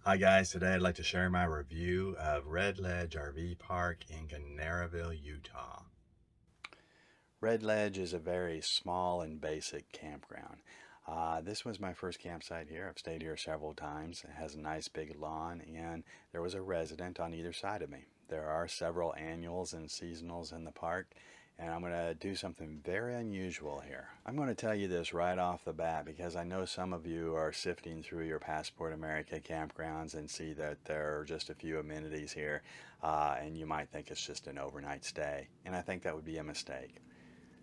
Hi guys, today I'd like to share my review of Red Ledge RV Park in Kanarraville, Utah. Red Ledge is a very small and basic campground. This was my first campsite here. I've stayed here several times. It has a nice big lawn, and there was a resident on either side of me. There are several annuals and seasonals in the park, and I'm going to do something very unusual here. I'm going to tell you this right off the bat because I know some of you are sifting through your Passport America campgrounds and see that there are just a few amenities here, and you might think it's just an overnight stay, and I think that would be a mistake.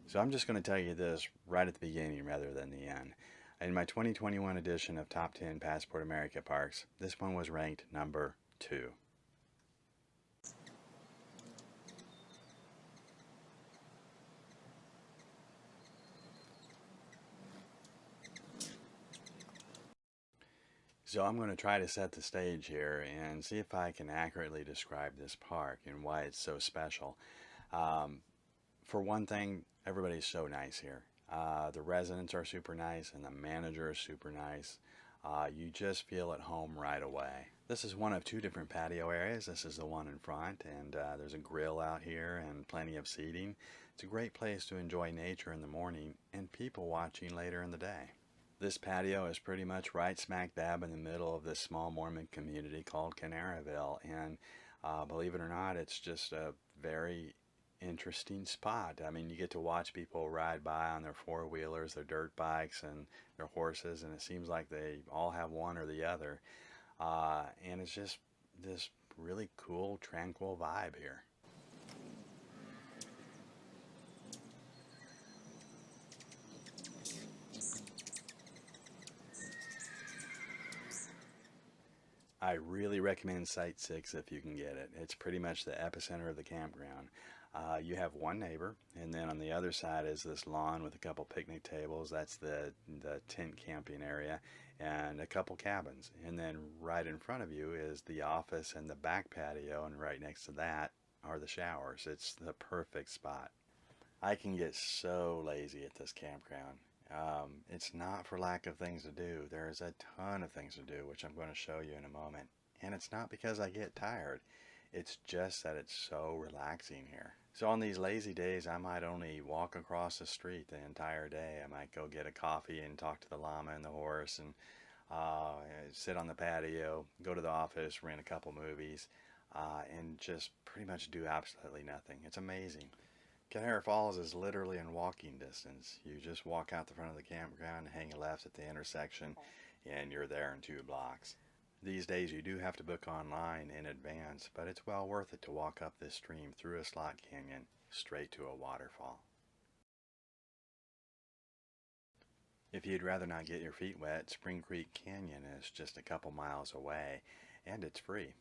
So I'm just going to tell you this right at the beginning rather than the end. In my 2021 edition of Top 10 Passport America Parks, this one was ranked number 2. So I'm going to try to set the stage here and see if I can accurately describe this park and why it's so special. Um, for one thing, everybody's so nice here. The residents are super nice and the manager is super nice. You just feel at home right away. This is one of two different patio areas. This is the one in front, and there's a grill out here and plenty of seating. It's a great place to enjoy nature in the morning and people watching later in the day. This patio is pretty much right smack dab in the middle of this small Mormon community called Kanarraville, and believe it or not, it's just a very interesting spot. I mean, you get to watch people ride by on their four-wheelers, their dirt bikes, and their horses, and it seems like they all have one or the other. And it's just this really cool, tranquil vibe here. I really recommend Site 6 if you can get it. It's pretty much the epicenter of the campground. You have one neighbor, and then on the other side is this lawn with a couple picnic tables. That's the tent camping area, and a couple cabins. And then right in front of you is the office and the back patio, and right next to that are the showers. It's the perfect spot. I can get so lazy at this campground. It's not for lack of things to do. There's a ton of things to do, which I'm going to show you in a moment. And it's not because I get tired. It's just that it's so relaxing here. So on these lazy days, I might only walk across the street the entire day. I might go get a coffee and talk to the llama and the horse and uh, sit on the patio, go to the office, rent a couple movies, and just pretty much do absolutely nothing. It's amazing. Kanarra Falls is literally in walking distance. You just walk out the front of the campground, hang a left at the intersection, and you're there in 2 blocks. These days you do have to book online in advance, but it's well worth it to walk up this stream through a slot canyon straight to a waterfall. If you'd rather not get your feet wet, Spring Creek Canyon is just a couple miles away, and it's free.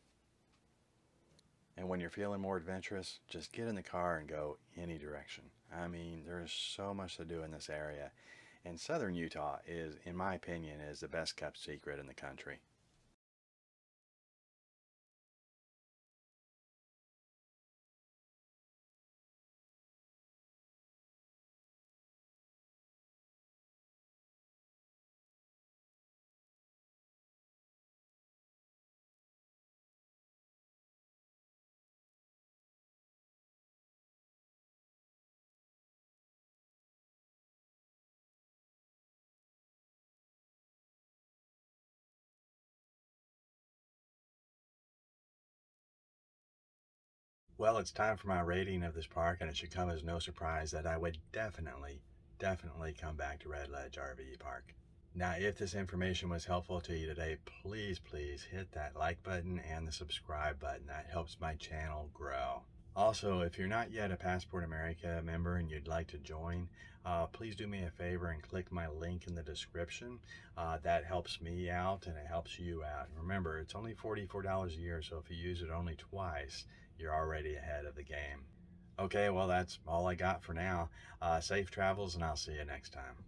And when you're feeling more adventurous, just get in the car and go any direction. I mean, there's so much to do in this area. And southern Utah is, in my opinion, is the best kept secret in the country. Well, it's time for my rating of this park, and it should come as no surprise that I would definitely come back to Red Ledge RV Park. Now, if this information was helpful to you today, please hit that like button and the subscribe button. That helps my channel grow. Also, if you're not yet a Passport America member and you'd like to join, please do me a favor and click my link in the description. That helps me out and it helps you out. Remember, it's only $44 a year, so if you use it only twice, you're already ahead of the game. Okay, well, that's all I got for now. Safe travels, and I'll see you next time.